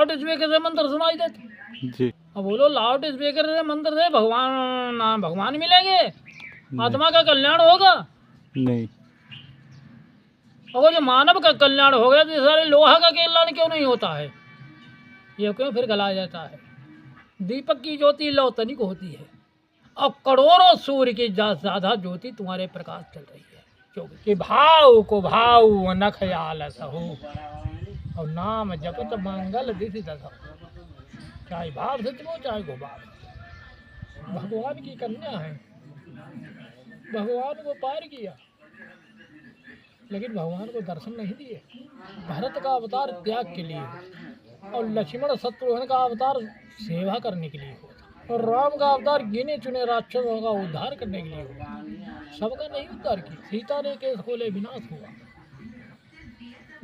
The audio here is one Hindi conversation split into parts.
लाउड स्पीकर से मंत्र सुनाई देते जी। अब बोलो लाउड स्पीकर से मंत्र से भगवान मिलेंगे, आत्मा का कल्याण होगा? नहीं। और जो मानव का कल्याण हो गया तो सारे लोहा का कल्याण क्यों नहीं होता है? ये क्यों फिर गलाया जाता है? दीपक की ज्योति लौ तनिक होती है और करोड़ों सूर्य की ज्यादा ज्योति तुम्हारे प्रकाश चल रही है, कि भाव को भाव न ख्याल हो और नाम जपत मंगल दिशि दसो। चाहे भाव से चलो चाहे को भाव, भगवान की कन्या है, भगवान को पार किया लेकिन भगवान को दर्शन नहीं दिए। भरत का अवतार त्याग के लिए और लक्ष्मण शत्रुघ्न का अवतार सेवा करने के लिए होता और राम का अवतार गिने चुने राक्षसों का उद्धार करने के लिए होगा। सबका नहीं उद्धार किया। सीता ने केस खोले विनाश हुआ,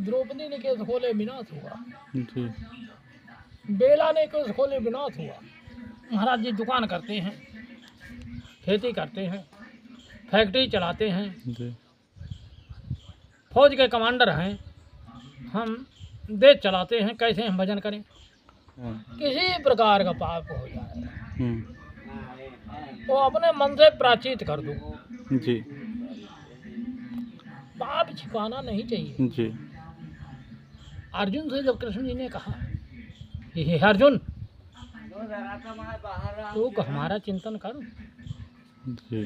द्रौपदी ने केस खोले विनाश हुआ, बेला ने केस खोले विनाश हुआ। महाराज जी दुकान करते हैं, खेती करते हैं, फैक्ट्री चलाते हैं, फौज के कमांडर हैं, हम देश चलाते हैं, कैसे हम भजन करें? किसी प्रकार का पाप हो जाए तो अपने मन से प्रायश्चित कर दो जी। पाप छिपाना नहीं चाहिए जी। अर्जुन से जब कृष्ण जी ने कहा हे अर्जुन तो हमारा चिंतन कर जी।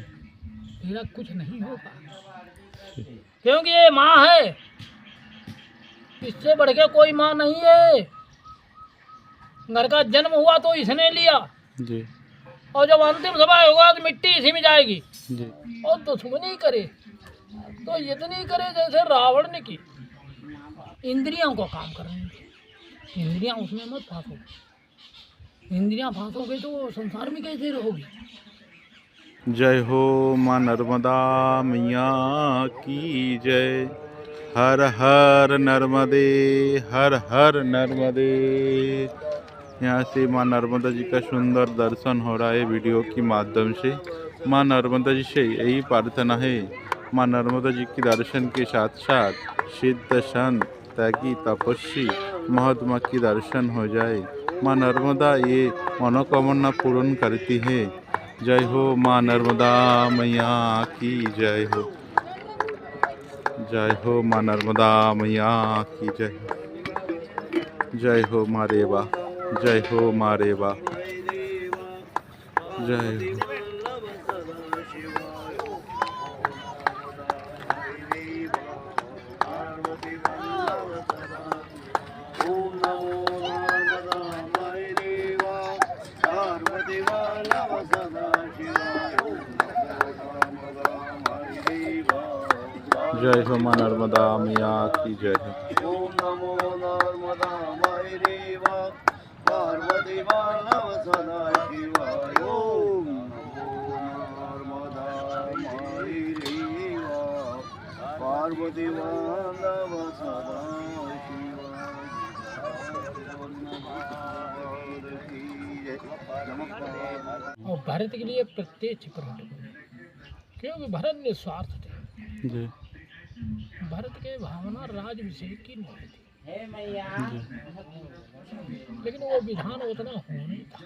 तेरा कुछ नहीं होगा, क्योंकि ये माँ है, इससे बढ़ के कोई माँ नहीं है। घर का जन्म हुआ तो इसने लिया जी। और जब अंतिम समय होगा तो मिट्टी इसी में जाएगी जी। और दुश्मनी करे तो इतनी करे जैसे रावण ने की। इंद्रियों को काम करने की, इंद्रियां उसमें मत फांसो। इंद्रियां फांसोगे तो संसार में कैसे रहोगी? जय हो माँ नर्मदा मैया की जय। हर हर नर्मदे, हर हर नर्मदे। यहाँ से माँ नर्मदा जी का सुंदर दर्शन हो रहा है वीडियो के माध्यम से। माँ नर्मदा जी से यही प्रार्थना है, माँ नर्मदा जी के दर्शन के साथ साथ सिद्ध संत त्यागी तपस्वी महात्मा की दर्शन हो जाए। माँ नर्मदा ये मनोकामना पूर्ण करती है। जय हो माँ नर्मदा मैया की जय हो। जय हो माँ नर्मदा मैया की जय। जय हो माँ रेवा, जय हो माँ रेवा, जय हो। जय हो माँ नर्मदा मैया की जय हो। ओम नमो नर्मदा माय देवा पार्वती वल्लभ सदा शिवाय। ओम नमो नर्मदा माय देवा पार्वती वल्लभ सदा शिवाय। और भरत के लिए प्रत्यक्ष प्रकट हुए, क्योंकि भरत निस्वार्थ थे। जी। भरत के भावना राजभिषेक की नहीं थी, जी। लेकिन वो विधान उतना हो नहीं था।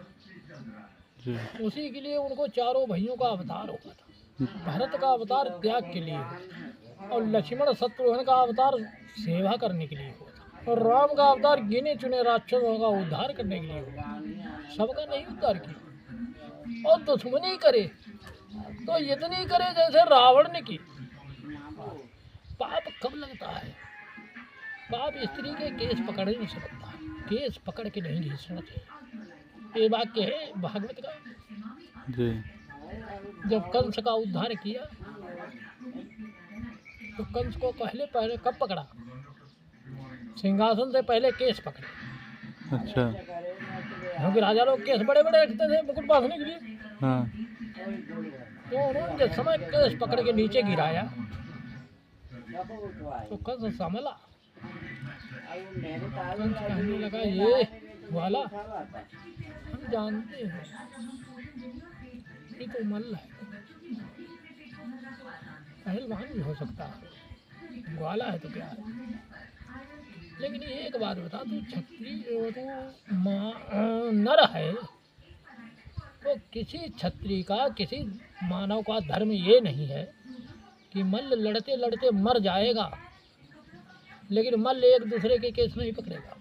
जी। उसी के लिए उनको चारों भाइयों का अवतार हुआ था। भरत का अवतार त्याग के लिए और लक्ष्मण शत्रुघ्न का अवतार सेवा करने के लिए हुआ और राम का अवतार गिने चुने राक्षसों का उद्धार करने के लिए हुआ। सबका नहीं उद्धार किया और दुश्मनी करे तो इतनी करे जैसे रावण ने की। पाप कब लगता है? पाप स्त्री के केस पकड़ने से लगता है, केस पकड़ के नहीं घिसना चाहिए। ये वाक्य है भागवत का। जी। जब कंस का उद्धार किया तो कंस को पहले कब पकड़ा? सिंहासन से पहले केस पकड़े। अच्छा। क्योंकि राजा लोग केस बड़े बड़े रखते थे मुकुट बांधने के लिए। हाँ। तो उन्होंने जब समय केस पकड़ के नीचे गिराया तो कंस संभला। कंस कहने लगा ये वाला हम जानते हैं ये तो मल्ल है, पहलवान भी हो सकता है, ग्वाला है तो क्या है। लेकिन एक बात बता, तू क्षत्रिय, तू नर है, तो किसी क्षत्रिय का, किसी मानव का धर्म ये नहीं है कि मल्ल लड़ते लड़ते मर जाएगा, लेकिन मल्ल एक दूसरे के केस नहीं पकड़ेगा।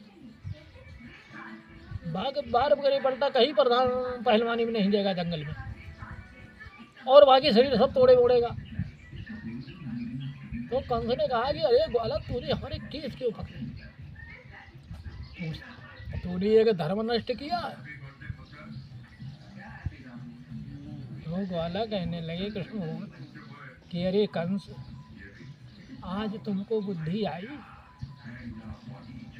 बार बकरी पलटा कहीं प्रधान पहलवानी में नहीं देगा जंगल में, और बाकी शरीर सब तोड़े ओड़ेगा। तो कंस ने कहा कि अरे ग्वाला, तूने हमारे केस क्यों पकड़े? तूने एक धर्म नष्ट किया। तो ग्वाला कहने लगे कृष्ण भगवान कि अरे कंस, आज तुमको बुद्धि आई,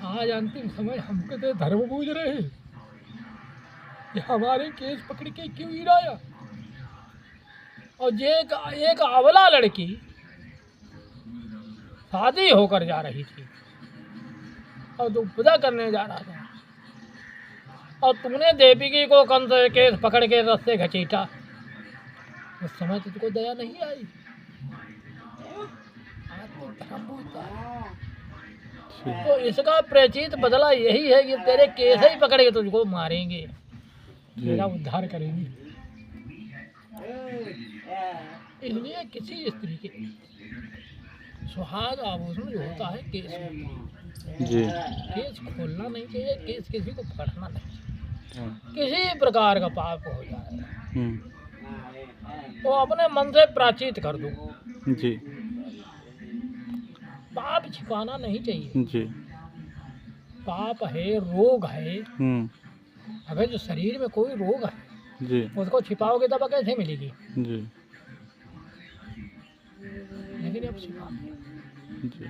आज अंतिम समय हमको तो धर्म बूझ रहे हैं, ये हमारे केस पकड़ के क्यों गिराया? और ये एक अबला लड़की शादी होकर जा रही थी और तू पूजा करने जा रहा था, और तुमने देवकी को कंस केस पकड़ के रस्ते घसीटा। उस समय तुझको दया नहीं आई। आज तो धर्म बूझता है। तो इसका प्रचित बदला यही है कि तेरे केस ही पकड़ के तुझको मारेंगे, तेरा उद्धार करेंगे। इसलिए किसी स्त्री के सुहाग आभूषण जो होता है केस जी, केस खोलना नहीं चाहिए, केस किसी को पकड़ना नहीं चाहिए। किसी प्रकार का पाप हो जाए तो अपने मन से प्राचित कर दो जी पाप छिपाना नहीं चाहिए। जी पाप है, रोग है, अगर जो शरीर में कोई रोग है जी उसको छिपाओगे दवा कैसे मिलेगी? जी लेकिन अब छिपा, जी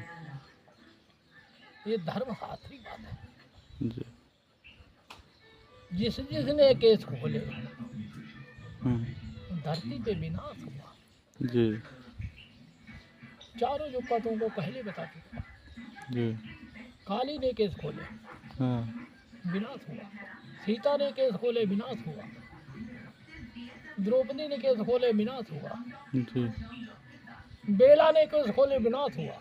ये धर्म शास्त्री बात है। जी जिसने केस खोले धरती पे विनाश हुआ। जी चारों जो पदों को पहले बता चुका। जी काली ने केस खोले, हाँ विनाश हुआ। सीता ने केस खोले, विनाश हुआ। द्रौपदी ने केस खोले, विनाश हुआ। जी बेला ने केस खोले, विनाश हुआ।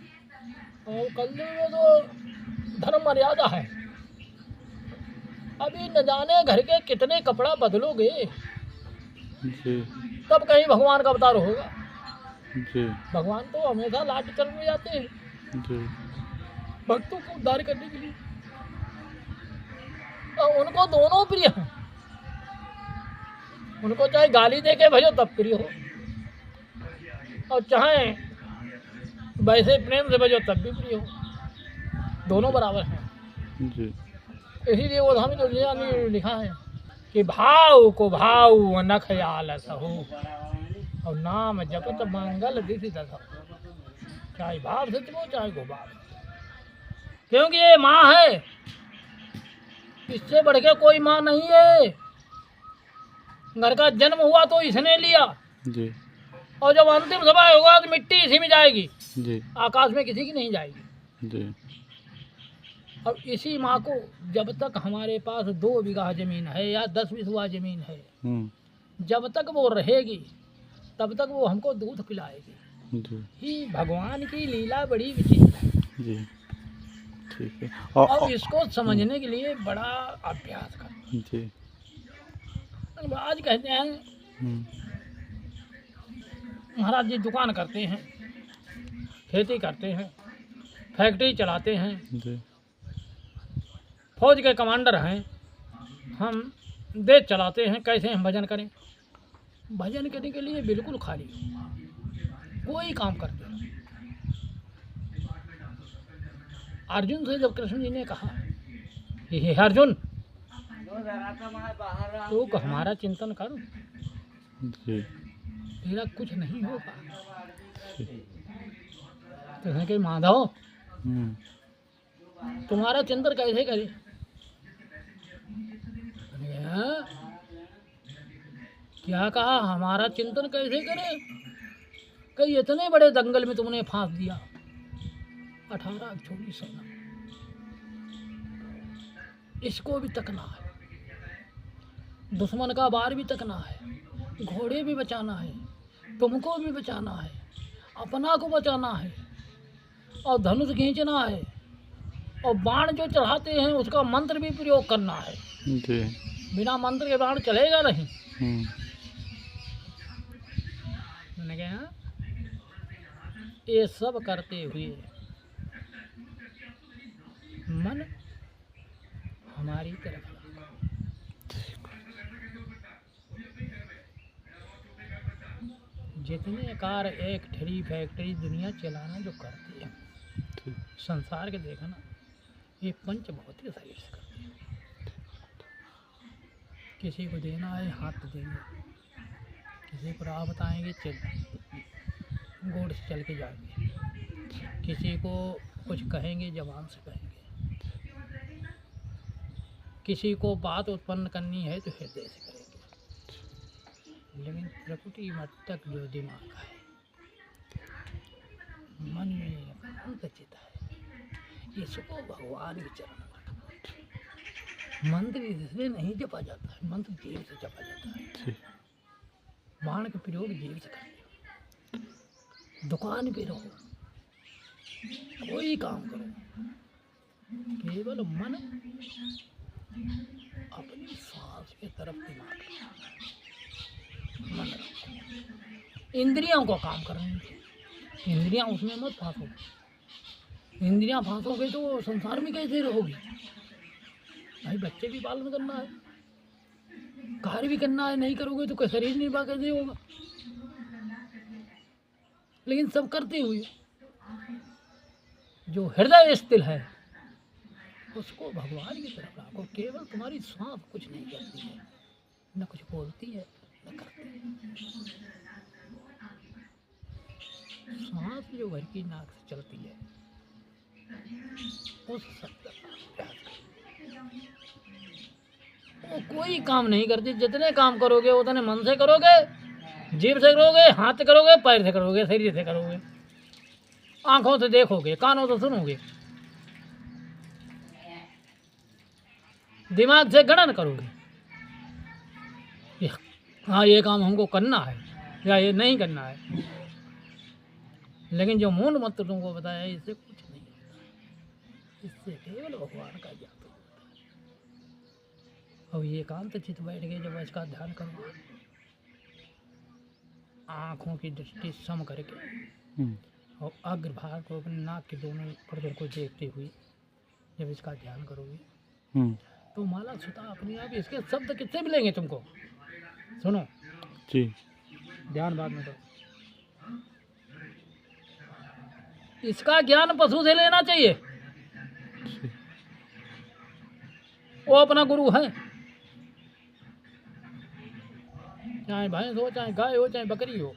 और कलयुग में तो धर्म मर्यादा है। अभी न जाने घर के कितने कपड़ा बदलोगे, जी तब कहीं भगवान का अवतार होगा। जी भगवान तो हमेशा लाट चल में जाते हैं जी भक्तों को उद्धार करने के लिए, और उनको दोनों प्रिय हैं। उनको चाहे गाली दे के भेजो तब प्रिय हो, और चाहे वैसे प्रेम से भेजो तब भी प्रिय हो, दोनों बराबर हैं। जी इसीलिए वो हमें तो लिखा है कि भाव को भाव न ख्याल हो, और नाम जपत मंगल दिशि दशो। चाहे भाव से चलो, चाहे को भाव, क्योंकि ये माँ है, इससे बढ़ के कोई माँ नहीं है। घर का जन्म हुआ तो इसने लिया, जी और जब अंतिम समय होगा तो मिट्टी इसी में जाएगी, जी आकाश में किसी की नहीं जाएगी। जी अब इसी माँ को जब तक हमारे पास 2 बीघा जमीन है या 10 बिस्वा जमीन है, जब तक वो रहेगी तब तक वो हमको दूध पिलाएगी। जी ही भगवान की लीला बड़ी विचित्र है। जी ठीक है। और इसको समझने के लिए बड़ा अभ्यास कर। जी आज कहते हैं महाराज जी दुकान करते हैं, खेती करते हैं, फैक्ट्री चलाते हैं, जी फौज के कमांडर हैं, हम देश चलाते हैं, कैसे हम भजन करें? भजन करने के लिए बिल्कुल खाली कोई काम करते हैं। अर्जुन से जब कृष्ण जी ने कहा हे अर्जुन, तो हमारा चिंतन कर, जी तेरा कुछ नहीं होगा। तो कि माधव तुम्हारा चिंतन कैसे करे? क्या कहा? हमारा चिंतन कैसे करे? कई इतने बड़े दंगल में तुमने फांस दिया, 18 छोटी सेना, इसको भी तकना है, दुश्मन का वार भी तकना है, घोड़े भी बचाना है, तुमको भी बचाना है, अपना को बचाना है, और धनुष खींचना है, और बाण जो चढ़ाते हैं उसका मंत्र भी प्रयोग करना है। जी। बिना मंत्र के बाण चलेगा नहीं। हम्म। मैंने कहा ये सब करते हुए मन हमारी तरफ लगा। जितने कार एक ठरी फैक्ट्री दुनिया चलाना जो करती है संसार के देखा ना, ये पंच भौतिक शरीर से करती है। किसी को देना है हाथ देंगे, किसी को राह बताएंगे चल गोड़ से चल के जाएंगे, किसी को कुछ कहेंगे जबान से कहेंगे, किसी को बात उत्पन्न करनी है तो हृदय से करेंगे। लेकिन प्रकृति मस्तक जो दिमाग है, मन में अनंत चित है, इसको भगवान के चरण में रखना। मंत्र इसलिए नहीं जपा जाता है, मंत्र जीव से जपा जाता है। बाण का प्रयोग जीव से करते हो। दुकान पे रहो, कोई काम करो, केवल मन अपनी सांस के तरफ दिमाग मन रखो। इंद्रियों को काम करने दो, इंद्रियां उसमें मत फांसो। इंद्रियां फांसोगे तो संसार में कैसे रहोगे भाई? बच्चे भी पालन करना है, कार्य भी करना है, नहीं करोगे तो शरीर निर्वाह कैसे होगा? लेकिन सब करते हुए जो हृदय स्थिर है उसको भगवान की तरफ रखो। केवल तुम्हारी सांस कुछ नहीं करती है, न कुछ बोलती है न करती है। सांस जो घर की नाक से चलती है उस शब्द का वो कोई काम नहीं करती। जितने काम करोगे उतने मन से करोगे, जीभ से करोगे, हाथ से करोगे, पैर से करोगे, शरीर से करोगे, आंखों से देखोगे, कानों से सुनोगे, दिमाग से गणन करोगे। हाँ ये काम हमको करना है या ये नहीं करना है। लेकिन जो मूल मंत्र तुमको बताया इससे कुछ नहीं होता, इससे केवल भगवान का ज्ञान होता है। और ये एकांत चित बैठ के जब इसका ध्यान करो, आँखों की दृष्टि सम करके और अग्रभाग को अपने नाक के दोनों पर्दों को देखते हुए जब इसका ध्यान करोगे तो माला सुता अपने आप इसके शब्द कितने मिलेंगे तुमको। सुनो जी, ध्यान बाद में करो। इसका ज्ञान पशु से लेना चाहिए, वो अपना गुरु है। चाहे भैंस हो, चाहे गाय हो, चाहे बकरी हो,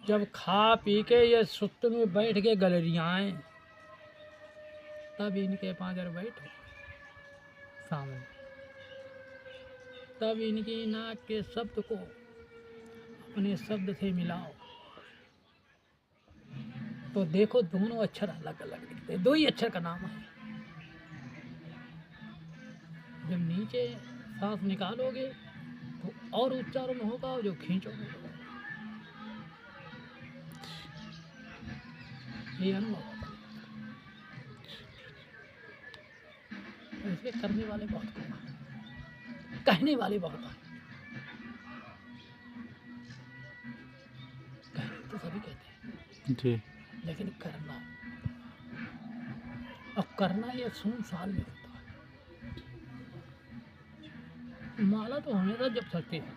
जब खा पी के ये सुस्त में बैठ के गलरियाएं तब इनके पांजर बैठो सामने, तब इनकी नाक के शब्द को अपने शब्द से मिलाओ तो देखो दोनों अक्षर अलग अलग दिखते हैं, दो ही अक्षर का नाम है। जब नीचे सांस निकालोगे तो और उच्चारण होगा, जो खींचोगे तो ये अनुभव होगा। इसके करने वाले बहुत कम हैं, कहने वाले बहुत हैं। कहने तो सभी कहते हैं जी, लेकिन करना, और करना ये सुनसान में होता है। माला तो हमेशा जब सकते हैं,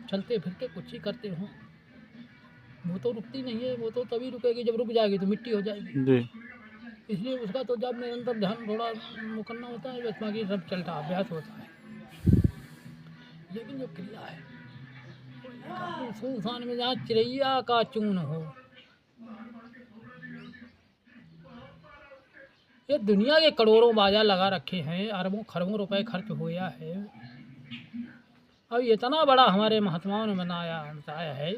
चलते फिरते कुछ ही करते हो, वो तो रुकती नहीं है। वो तो तभी रुकेगी जब रुक जाएगी तो मिट्टी हो जाएगी। जी, इसलिए उसका तो जब निरंतर ध्यान थोड़ा वो करना होता है, बस बाकी सब चलता अभ्यास होता है। लेकिन जो क्रिया है सुनसान में जहाँ चिड़ैया का चून हो, ये दुनिया के करोड़ों बाजार लगा रखे हैं, अरबों खरबों रुपए खर्च होया है। अब इतना बड़ा हमारे महात्माओं ने बताया है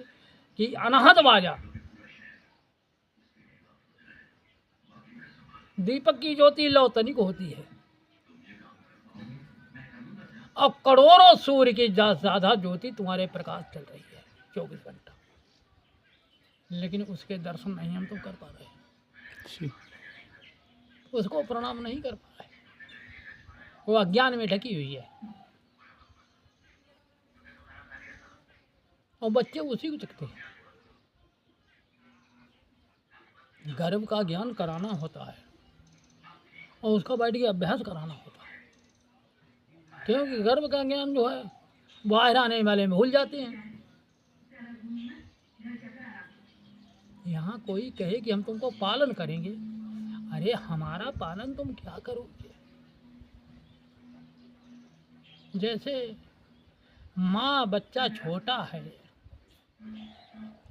कि अनाहत बाजा, दीपक की ज्योति लौ तनिक होती है और करोड़ों सूर्य की ज्यादा ज्योति तुम्हारे प्रकाश चल रही है 24 घंटा। लेकिन उसके दर्शन नहीं हम तो कर पा रहे, जी उसको प्रणाम नहीं कर पा रहे, वो अज्ञान में ढकी हुई है और बच्चे उसी को चखते हैं। गर्भ का ज्ञान कराना होता है और उसका बैठ के अभ्यास कराना होता है, क्योंकि गर्भ का ज्ञान जो है बाहर आने वाले में भूल जाते हैं। यहाँ कोई कहे कि हम तुमको पालन करेंगे, अरे हमारा पालन तुम क्या करोगे? जैसे माँ बच्चा छोटा है,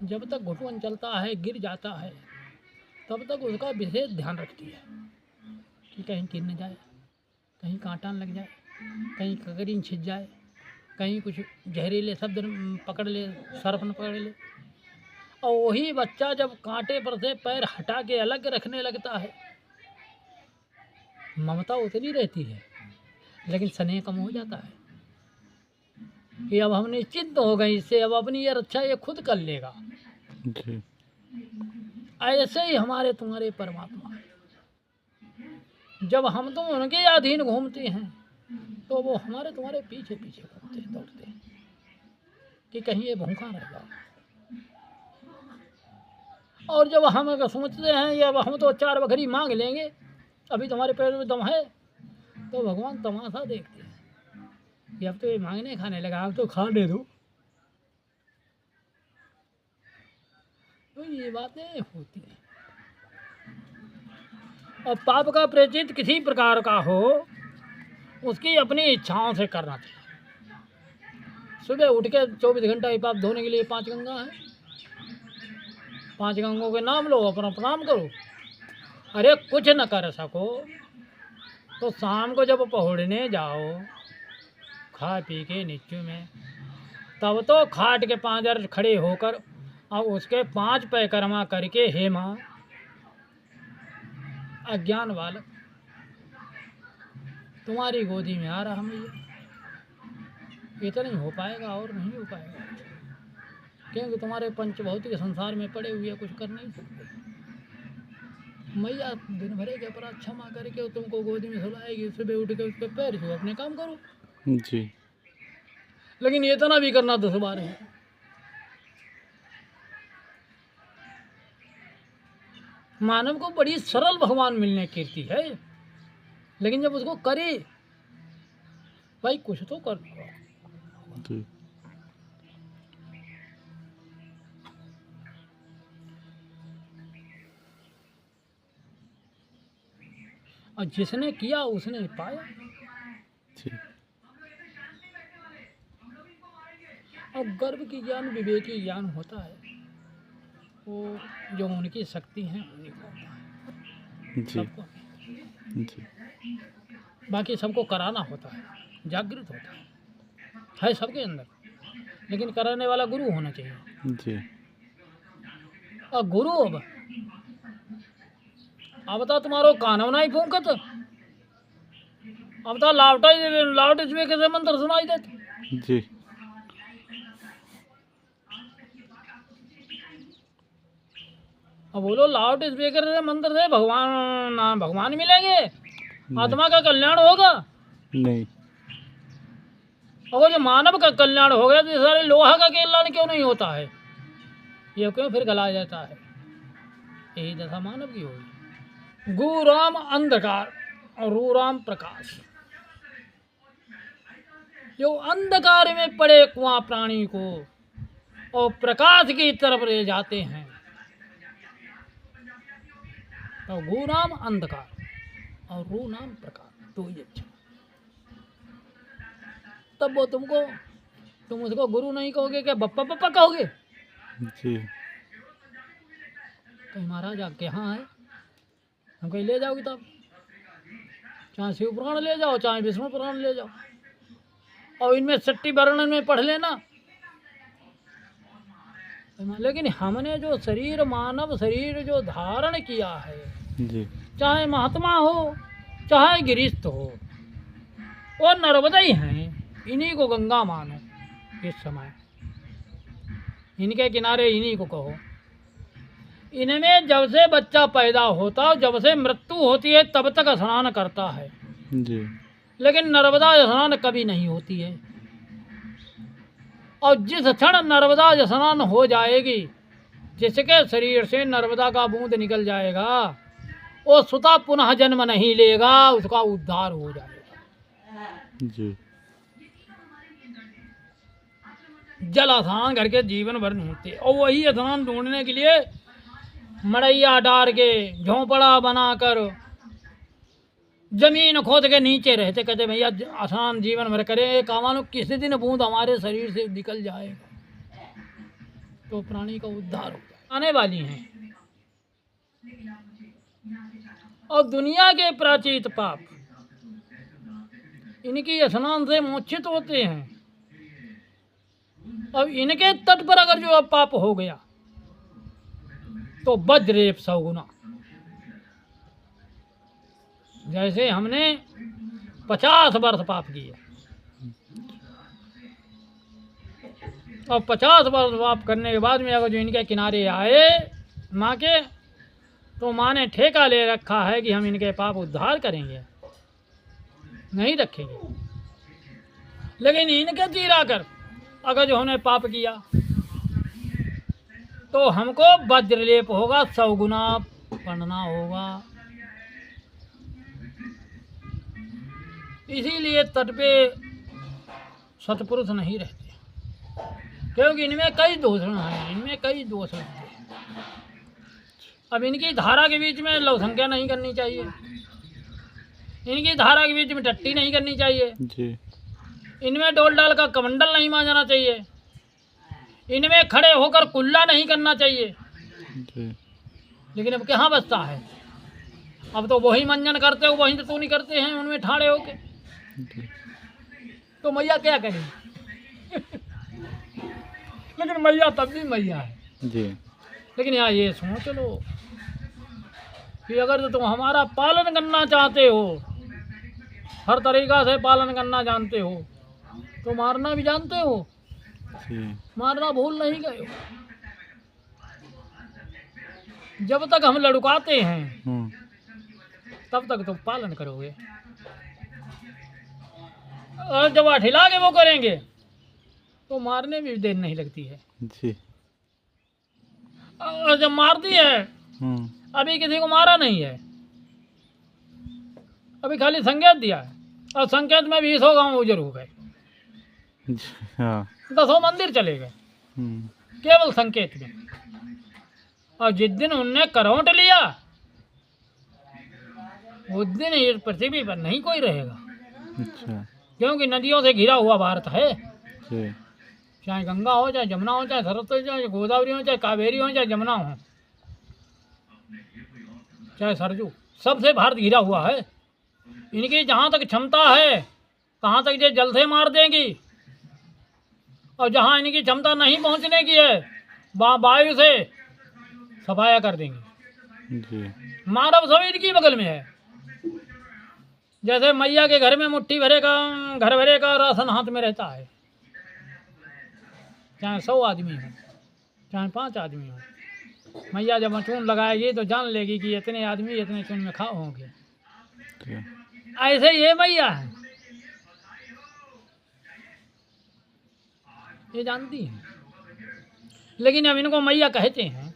जब तक घुटन चलता है गिर जाता है तब तक उसका विशेष ध्यान रखती है कि कहीं गिर न जाए, कहीं कांटा न लग जाए, कहीं ककड़ी न छिप जाए, कहीं कुछ जहरीले शब्द पकड़ ले, सर्प न पकड़ ले। और वही बच्चा जब कांटे पर से पैर हटा के अलग रखने लगता है, ममता उतनी रहती है लेकिन स्नेह कम हो जाता है कि अब हम निश्चिंत हो गए इससे, अब अपनी ये रक्षा ये खुद कर लेगा। जी ऐसे ही हमारे तुम्हारे परमात्मा है, जब हम तुम उनके अधीन घूमते हैं तो वो हमारे तुम्हारे पीछे पीछे घूमते दौड़ते हैं कि कहीं ये भूखा रह जाए। और जब हम अगर सोचते हैं ये अब हम तो 4 बकरी मांग लेंगे, अभी तुम्हारे पेट में दम है, तो भगवान तमाशा देखते हैं कि अब तो ये मांगने खाने लगा, अब तो खाने दो। तो ये बातें होती हैं। और पाप का प्रेचित किसी प्रकार का हो उसकी अपनी इच्छाओं से करना चाहिए। सुबह उठ के 24 घंटा ही पाप धोने के लिए 5 गंगा है, 5 गंगों के नाम लो, अपना प्रणाम करो। अरे कुछ न कर सको तो शाम को जब पहुँचने जाओ खा पी के नीचे में, तब तो खाट के 5 खड़े होकर और उसके 5 परिक्रमा करके, हे माँ अज्ञान बालक तुम्हारी गोदी में आ रहा मैया, इतना नहीं हो पाएगा और नहीं हो पाएगा, क्योंकि तुम्हारे पंचभौतिक संसार में पड़े हुए कुछ कर नहीं सकते। मैया दिन भरे के अपराध क्षमा करके तुमको गोदी में सुलाएगी, सुबह उठ के उसके पैर छो, अपने काम करो। जी लेकिन इतना भी करना दुश्वार है। मानव को बड़ी सरल भगवान मिलने कीर्ति है, लेकिन जब उसको करे भाई कुछ तो कर लो। जी और जिसने किया उसने पाया। जी और गर्भ की ज्ञान विवेकी ज्ञान होता है, वो जो उनकी शक्ति है उन्हीं को होता है, जी सबको। जी बाकी सबको कराना होता है, जागृत होता है सबके अंदर, लेकिन कराने वाला गुरु होना चाहिए। जी और गुरु अब बता तुम्हारो कानव नहीं फूंकत, अब बता लाउड स्पीकर से मंत्र सुनाई देते। जी अब बोलो लाउड स्पीकर से मंत्र से भगवान मिलेंगे, आत्मा का कल्याण होगा नहीं। और जो मानव का कल्याण हो गया तो सारे लोहा का कल्याण क्यों नहीं होता है? ये क्यों फिर गलाया जाता है? यही दशा मानव की होगी। गु राम अंधकार और रू राम प्रकाश। जो अंधकार में पड़े कुआं प्राणी को और प्रकाश की तरफ ले जाते हैं, तो गु नाम अंधकार और रू नाम प्रकाश, तो ही अच्छा। तब वो तुम उसको गुरु नहीं कहोगे, क्या बप्पा पप्पा कहोगे? जी कहीं महाराज आपके यहाँ है, हम कहीं ले जाओगे तब, चाहे शिव पुराण ले जाओ चाहे विष्णु पुराण ले जाओ, और इनमें सट्टी वर्णन में पढ़ लेना। लेकिन हमने जो शरीर, मानव शरीर जो धारण किया है, जी चाहे महात्मा हो चाहे गिरिस्थ हो, वो नर्मदा ही हैं। इन्हीं को गंगा मानो इस समय, इनके किनारे इन्हीं को कहो। इनमें जब से बच्चा पैदा होता है, जब से मृत्यु होती है, तब तक स्नान करता है, जी। लेकिन नर्मदा स्नान कभी नहीं होती है। और जिस क्षण नर्मदा स्नान हो जाएगी, जिसके शरीर से नर्मदा का बूंद निकल जाएगा, वो स्वतः पुनः जन्म नहीं लेगा, उसका उद्धार हो जाएगा। जी। जल स्नान करके जीवन भर ढूंढते, और वही स्नान ढूंढने के लिए मड़ैया डार के झोंपड़ा बनाकर जमीन खोद के नीचे रहते, कहते भैया स्नान जीवन भर करें, कामानु किसी दिन बूंद हमारे शरीर से निकल जाएगा तो प्राणी का उद्धार हो जाए। आने वाली हैं। और दुनिया के प्राचीत पाप इनकी स्नान से मोचित होते हैं। अब इनके तट पर अगर जो पाप हो गया तो वज्रेप 100 गुना। जैसे हमने 50 वर्ष पाप किए और 50 वर्ष पाप करने के बाद में अगर जो इनके किनारे आए माँ के, तो माँ ने ठेका ले रखा है कि हम इनके पाप उद्धार करेंगे, नहीं रखेंगे। लेकिन इनके चीरा कर अगर जो हमने पाप किया तो हमको वज्रलेप होगा, 100 गुना पढ़ना होगा। इसीलिए तट पे सत्पुरुष नहीं रहते, क्योंकि इनमें कई दोषण हैं, इनमें कई दोष हैं। अब इनकी धारा के बीच में लव संख्या नहीं करनी चाहिए, इनकी धारा के बीच में टट्टी नहीं करनी चाहिए जी। इनमें डोल डाल का कमंडल नहीं मांझना चाहिए, इनमें खड़े होकर कुल्ला नहीं करना चाहिए जी। लेकिन अब कहाँ बचता है? अब तो वही मंजन करते हो, वही तो नहीं करते हैं उनमें ठाड़े होके, तो मैया क्या करेगी? लेकिन मैया तब भी मैया है जी। लेकिन यहाँ ये सोच लो कि अगर तो तुम हमारा पालन करना चाहते हो, हर तरीका से पालन करना जानते हो, तो मारना भी जानते हो, जी। मारना भूल नहीं गए हो। जब तक हम लड़ुकाते हैं तब तक तुम पालन करोगे, और जब अठिला के वो करेंगे तो मारने में भी देर नहीं लगती है जी। और जब मारती है, अभी किसी को मारा नहीं है, अभी खाली संकेत दिया है, और संकेत में भी 100 गांव उजर हो गए, हाँ। 10 मंदिर चले गए केवल संकेत में। और जिस दिन उनने करौट लिया उस दिन ये पृथ्वी पर नहीं कोई रहेगा। अच्छा। क्योंकि नदियों से घिरा हुआ भारत है, जी। चाहे गंगा हो, चाहे जमुना हो, चाहे सरस्वती हो, चाहे गोदावरी हो, चाहे कावेरी हो, चाहे जमुना हो, चाहे सरजू, सबसे भारत घिरा हुआ है। इनकी जहाँ तक क्षमता है, कहाँ तक ये जल से मार देंगी, और जहाँ इनकी क्षमता नहीं पहुँचने की है वहाँ वायु से सफाया कर देंगे जी। मानव सब इनकी बगल में है। जैसे मैया के घर में मुट्ठी भरे का, घर भरे का राशन हाथ में रहता है, चाहे 100 आदमी हो, चाहे 5 आदमी हो, मैया जब चून लगाएगी तो जान लेगी कि इतने आदमी इतने चून में खा होंगे। ऐसे ये मैया है, ये जानती हैं। लेकिन अब इनको मैया कहते हैं,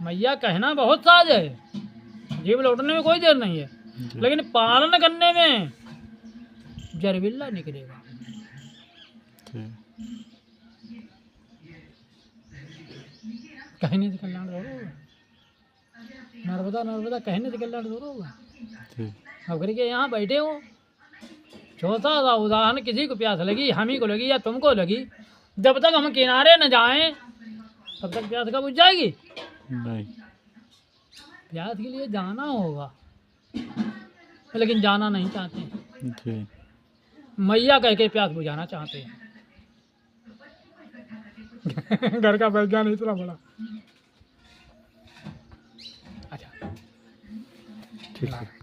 मैया कहना बहुत साज है, जीव लौटने में कोई देर नहीं है, लेकिन पालन करने में जरबिल्ला निकलेगा। कहने से कल्याण जरूर होगा, नर्मदा नर्मदा कहने से कल्याण जरूर होगा। अब करके यहाँ बैठे हो, छोटा सा उदाहरण, किसी को प्यास लगी, हम ही को लगी या तुमको लगी, जब तक हम किनारे न जाएं तब तक प्यास कब बुझ जाएगी? नहीं। प्यास के लिए जाना होगा, लेकिन जाना नहीं चाहते जी। मैया कह के प्यास बुझाना चाहते हैं। घर का वैज्ञान इतना बड़ा। अच्छा ठीक है।